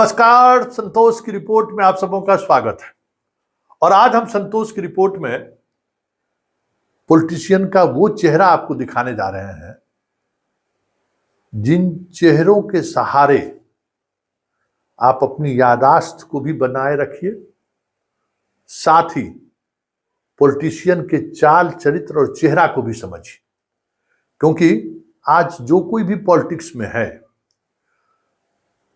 नमस्कार, संतोष की रिपोर्ट में आप सबों का स्वागत है। और आज हम संतोष की रिपोर्ट में पॉलिटिशियन का वो चेहरा आपको दिखाने जा रहे हैं जिन चेहरों के सहारे आप अपनी यादाश्त को भी बनाए रखिए, साथ ही पॉलिटिशियन के चाल चरित्र और चेहरा को भी समझिए। क्योंकि आज जो कोई भी पॉलिटिक्स में है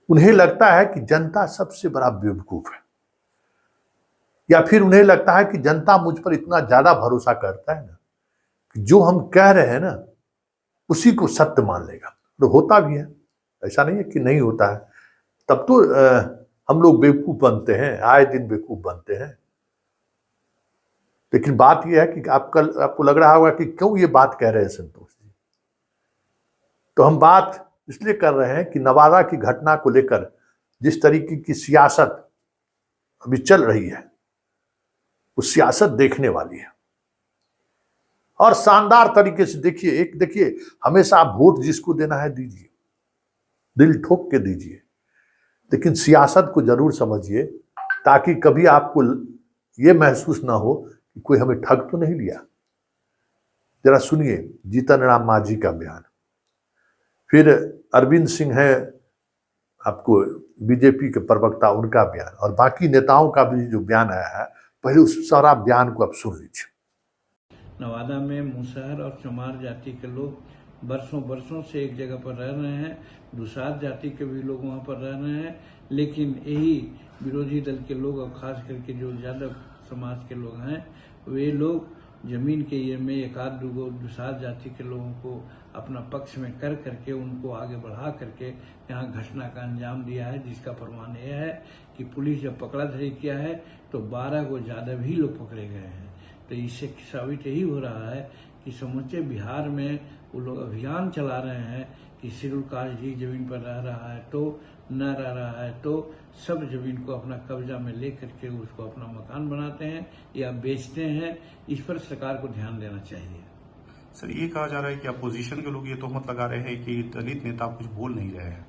उन्हें लगता है कि जनता सबसे बड़ा बेवकूफ है, या फिर उन्हें लगता है कि जनता मुझ पर इतना ज्यादा भरोसा करता है ना कि जो हम कह रहे हैं ना उसी को सत्य मान लेगा। तो होता भी है, ऐसा नहीं है कि नहीं होता है। तब तो हम लोग बेवकूफ बनते हैं, आए दिन बेवकूफ बनते हैं। लेकिन बात यह है कि आपको लग रहा होगा कि क्यों ये बात कह रहे हैं संतोष जी। तो हम बात इसलिए कर रहे हैं कि नवादा की घटना को लेकर जिस तरीके की सियासत अभी चल रही है वो सियासत देखने वाली है। और शानदार तरीके से देखिए, हमेशा आप वोट जिसको देना है दीजिए, दिल ठोक के दीजिए, लेकिन सियासत को जरूर समझिए ताकि कभी आपको ये महसूस ना हो कि कोई हमें ठग तो नहीं लिया। जरा सुनिए जीतन राम मांझी का बयान, फिर अरविंद सिंह है आपको बीजेपी के प्रवक्ता, उनका बयान, और बाकी नेताओं का भी जो बयान आया है। पहले उस सारा बयान को आप सुन लीजिए। नवादा में मुसहर और चमार जाति के लोग बरसों से एक जगह पर रह रहे हैं। दुसाध जाति के भी लोग वहां पर रह रहे हैं, लेकिन यही विरोधी दल के लोग और खास करके जो यादव समाज के लोग हैं वे लोग जमीन के ये में एक आध दो दुसाध जाति के लोगों को अपना पक्ष में कर करके उनको आगे बढ़ा करके यहाँ घटना का अंजाम दिया है, जिसका प्रमाण यह है कि पुलिस जब पकड़ा धरी किया है तो 12 को ज्यादा भी लोग पकड़े गए हैं। तो इससे साबित यही हो रहा है कि समूचे बिहार में वो लोग अभियान चला रहे हैं कि शेड्यूल कास्ट जी जमीन पर रह रहा है तो न रह रहा है तो सब जमीन को अपना कब्जा में ले करके उसको अपना मकान बनाते हैं या बेचते हैं। इस पर सरकार को ध्यान देना चाहिए। सर, ये कहा जा रहा है कि अपोजिशन के लोग ये तोहमत लगा रहे हैं कि दलित नेता कुछ बोल नहीं रहे हैं।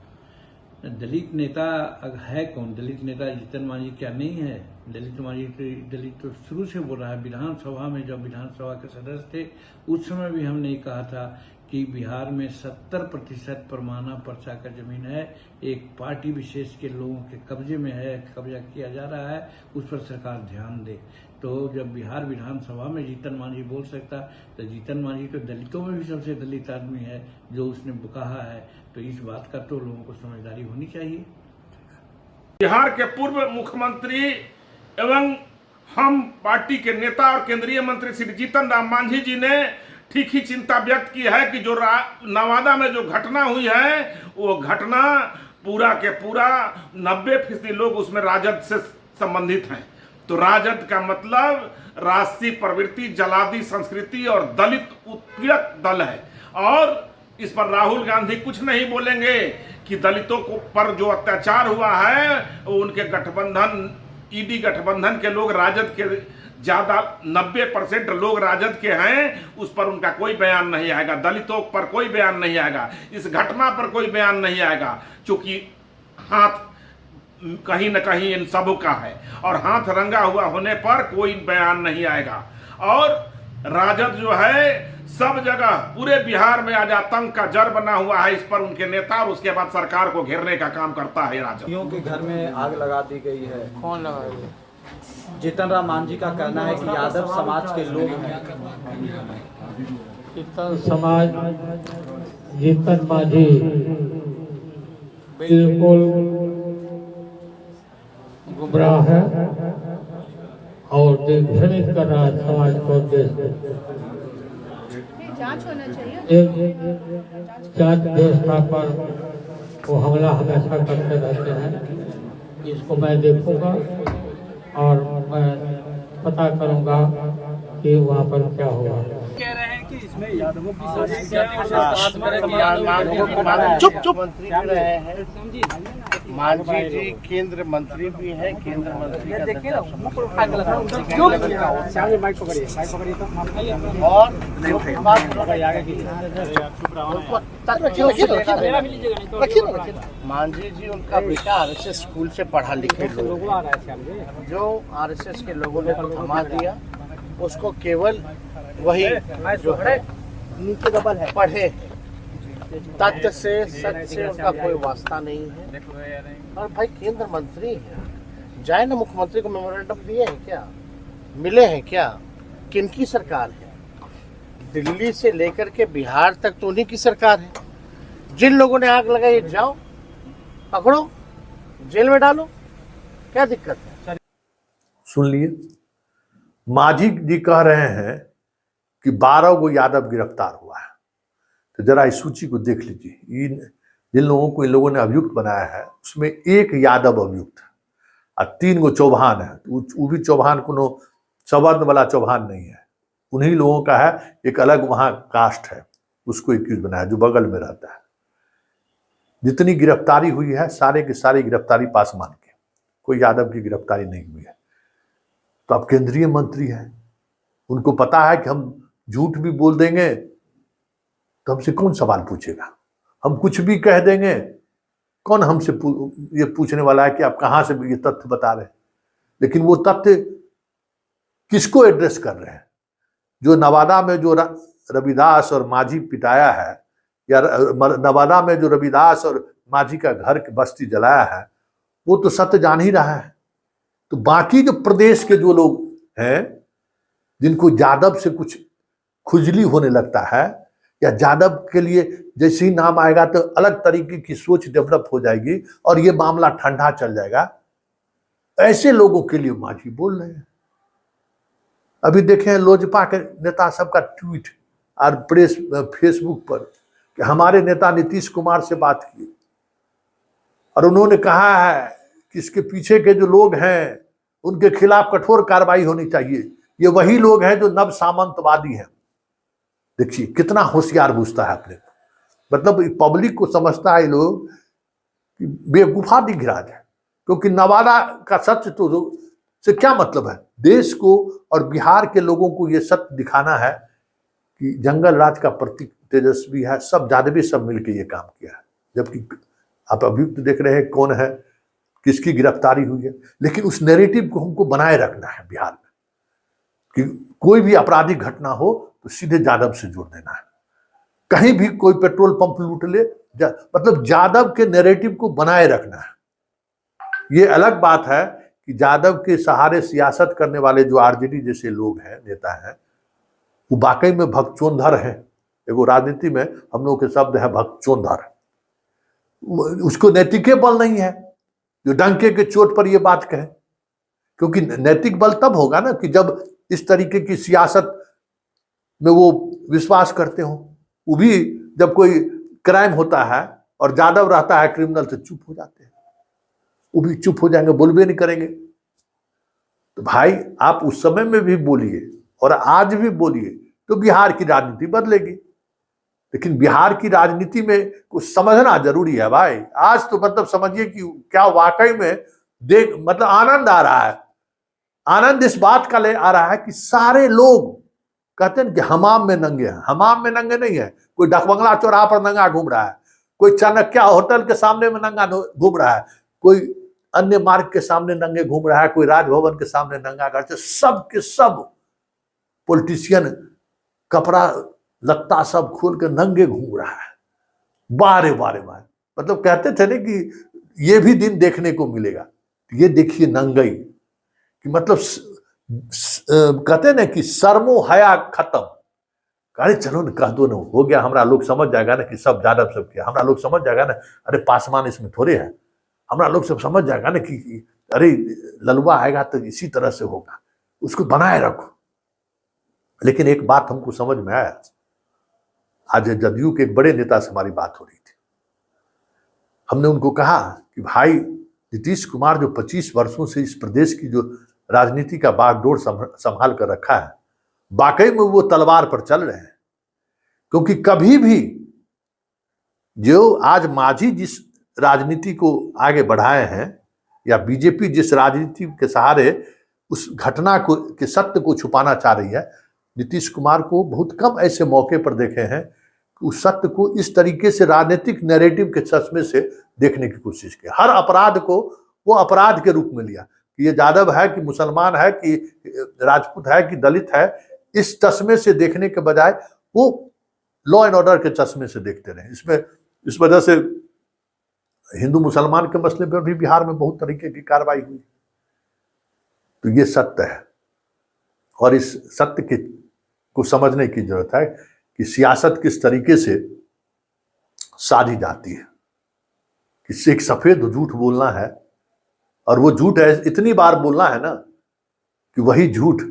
दलित नेता है कौन? दलित नेता जीतन मांझी क्या नहीं है? दलित तो शुरू से बोल रहा है। विधानसभा में जब विधानसभा के सदस्य थे उस समय भी हमने कहा था कि बिहार में 70% परमाना पर्चा का जमीन है, एक पार्टी विशेष के लोगों के कब्जे में है, कब्जा किया जा रहा है, उस पर सरकार ध्यान दे। तो जब बिहार विधानसभा में जीतन मांझी बोल सकता तो जीतन मांझी तो दलितों में भी सबसे दलित आदमी है जो उसने कहा है, तो इस बात का तो लोगों को समझदारी होनी चाहिए। बिहार के पूर्व मुख्यमंत्री एवं हम पार्टी के नेता और केंद्रीय मंत्री श्री जीतन राम मांझी जी ने ठीक ही चिंता व्यक्त की है कि जो नवादा में जो घटना हुई है वो घटना पूरा के पूरा 90% लोग उसमें राजद से संबंधित हैं। तो राजद का मतलब राष्ट्रीय प्रवृत्ति, जलादी संस्कृति और दलित उत्पीड़क दल है। और इस पर राहुल गांधी कुछ नहीं बोलेंगे कि दलितों को पर जो अत्याचार हुआ है वो उनके गठबंधन ईडी गठबंधन के लोग, राजद के ज्यादा 90% लोग राजद के हैं, उस पर उनका कोई बयान नहीं आएगा। दलितों पर कोई बयान नहीं आएगा, इस घटना पर कोई बयान नहीं आएगा, क्योंकि हाथ कहीं न कहीं इन सब का है और हाथ रंगा हुआ होने पर कोई बयान नहीं आएगा। और राजद जो है सब जगह पूरे बिहार में आज आतंक का जड़ बना हुआ है। इस पर उनके नेता और उसके बाद सरकार को घेरने का काम करता है राजद। के घर में आग लगा दी गई है। कौन लगाया? जीतन राम मांझी का कहना है कि यादव समाज के लोग हैं। जीतन समाज, जीतन मांझी बिल्कुल गुमराह है और दिग्भ्रमित कर रहा है समाज को। जांच होना चाहिए। जांच व्यवस्था पर वो हमला हमेशा करते रहते हैं। इसको मैं देखूंगा और मैं पता करूंगा कि वहाँ पर क्या हुआ। कह रहे हैं कि इसमें यादवों की साजिश चुप चुप रहे हैं। मांझी जी केंद्र मंत्री भी है, केंद्र मंत्री का दर्जा और मांझी जी उनका बेटा आरएसएस स्कूल से पढ़ा लिखे लोग, जो आरएसएस के लोगों ने थमा दिया, उसको केवल वही जो है नीचे डबल है पढ़े, तथ्य से सच से उनका कोई वास्ता नहीं है। और भाई केंद्र मंत्री है, जाए ना मुख्यमंत्री को मेमोरेंडम दिए हैं क्या, मिले हैं क्या, किनकी सरकार है? दिल्ली से लेकर के बिहार तक तो उन्हीं की सरकार है। जिन लोगों ने आग लगाई जाओ पकड़ो, जेल में डालो, क्या दिक्कत है? सुन लिए, मांझी जी कह रहे हैं कि 12 गो यादव गिरफ्तार हुआ है। तो जरा इस सूची को देख लीजिए, जिन लोगों को इन लोगों ने अभियुक्त बनाया है उसमें एक यादव अभियुक्त है और 3 गो चौहान है। वो भी चौहान कोनो सवर्ण वाला चौहान नहीं है, उन्हीं लोगों का है, एक अलग वहां कास्ट है, उसको एक्यूज बनाया जो बगल में रहता है। जितनी गिरफ्तारी हुई है सारे की सारी गिरफ्तारी पासवान की, कोई यादव की गिरफ्तारी नहीं हुई है। तो अब केंद्रीय मंत्री है, उनको पता है कि हम झूठ भी बोल देंगे तो हमसे कौन सवाल पूछेगा, हम कुछ भी कह देंगे कौन हमसे ये पूछने वाला है कि आप कहां से ये तथ्य बता रहे हैं। लेकिन वो तथ्य किसको एड्रेस कर रहे हैं? जो नवादा में जो रविदास और मांझी पिटाया है, या नवादा में जो रविदास और मांझी का घर की बस्ती जलाया है, वो तो सत्य जान ही रहा है। तो बाकी जो प्रदेश के जो लोग हैं जिनको यादव से कुछ खुजली होने लगता है, या यादव के लिए जैसे ही नाम आएगा तो अलग तरीके की सोच डेवलप हो जाएगी और ये मामला ठंडा चल जाएगा, ऐसे लोगों के लिए मांझी बोल रहे हैं। अभी देखें लोजपा के नेता सबका ट्वीट और प्रेस फेसबुक पर कि हमारे नेता नीतीश कुमार से बात की और उन्होंने कहा है कि इसके पीछे के जो लोग हैं उनके खिलाफ कठोर कार्रवाई होनी चाहिए। ये वही लोग हैं जो नव सामंतवादी हैं। देखिए कितना होशियार घुसता है अपने को, मतलब पब्लिक को समझता है लोग कि बेवकूफा दिख रहा है, क्योंकि नवादा का सत्य तो से क्या मतलब है? देश को और बिहार के लोगों को ये सत्य दिखाना है कि जंगल राज का प्रतीक तेजस्वी है, सब यादवी सब मिलकर ये काम किया है। जबकि आप अभियुक्त देख रहे हैं कौन है, किसकी गिरफ्तारी हुई है, लेकिन उस नैरेटिव को हमको बनाए रखना है बिहार में कि कोई भी आपराधिक घटना हो तो सीधे यादव से जोड़ देना है। कहीं भी कोई पेट्रोल पंप लूट ले, मतलब यादव के नैरेटिव को बनाए रखना है। ये अलग बात है कि यादव के सहारे सियासत करने वाले जो आरजेडी जैसे लोग हैं, नेता हैं, वो वाकई में भगचोंधर है। एगो राजनीति में हम लोग के शब्द है भगचोंधर। उसको नैतिक बल नहीं है जो डंके के चोट पर ये बात कहे, क्योंकि नैतिक बल तब होगा ना कि जब इस तरीके की सियासत में वो विश्वास करते हो। वो भी जब कोई क्राइम होता है और यादव रहता है क्रिमिनल तो चुप हो जाते हैं, वो भी चुप हो जाएंगे, बोलबे नहीं करेंगे। तो भाई आप उस समय में भी बोलिए और आज भी बोलिए तो बिहार की राजनीति बदलेगी। लेकिन बिहार की राजनीति में कुछ समझना जरूरी है भाई। आज तो मतलब समझिए कि क्या वाकई में देख मतलब आनंद आ रहा है। आनंद इस बात का ले आ रहा है कि सारे लोग कहते हैं कि हमाम में नंगे हैं। हमाम में नंगे नहीं है, कोई डकबंगला चौराहा पर नंगा घूम रहा है, कोई चाणक्य होटल के सामने में नंगा घूम रहा है, कोई अन्य मार्ग के सामने नंगे घूम रहा है, कोई राजभवन के सामने नंगा करते, सब के सब पॉलिटिशियन कपड़ा लत्ता सब खोल के नंगे घूम रहा है। बारे बारे बारे मतलब कहते थे ना कि ये भी दिन देखने को मिलेगा। ये देखिए नंगई कि मतलब कहते ना कि शर्मो हया खत्म। अरे चलो ना कह दो ना, हो गया, हमारा लोग समझ जाएगा ना कि सब यादव सब किया, हमारा लोग समझ जाएगा ना अरे पासवान इसमें थोड़े है, हमारा लोग सब समझ जाएगा ना कि अरे ललुआ आएगा तो इसी तरह से होगा, उसको बनाए रखो। लेकिन एक बात हमको समझ में आया, आज जदयू के एक बड़े नेता से हमारी बात हो रही थी। हमने उनको कहा कि भाई नीतीश कुमार जो 25 वर्षों से इस प्रदेश की जो राजनीति का बागडोर संभाल कर रखा है, वाकई में वो तलवार पर चल रहे हैं। क्योंकि कभी भी जो आज मांझी जिस राजनीति को आगे बढ़ाए हैं, या बीजेपी जिस राजनीति के सहारे उस घटना को के सत्य को छुपाना चाह रही है, नीतीश कुमार को बहुत कम ऐसे मौके पर देखे हैं कि उस सत्य को इस तरीके से राजनीतिक नैरेटिव के चश्मे से देखने की कोशिश की। हर अपराध को वो अपराध के रूप में लिया कि ये यादव है कि मुसलमान है कि राजपूत है कि दलित है, इस चश्मे से देखने के बजाय वो लॉ एंड ऑर्डर के चश्मे से देखते रहे। इसमें इस वजह से हिंदू मुसलमान के मसले पर भी बिहार में बहुत तरीके की कार्रवाई हुई। तो ये सत्य है, और इस सत्य के को समझने की जरूरत है कि सियासत किस तरीके से साधी जाती है। कि एक सफेद झूठ बोलना है, और वो झूठ है इतनी बार बोलना है ना कि वही झूठ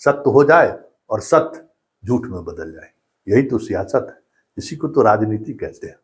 सत्य हो जाए और सत्य झूठ में बदल जाए। यही तो सियासत है, इसी को तो राजनीति कहते हैं।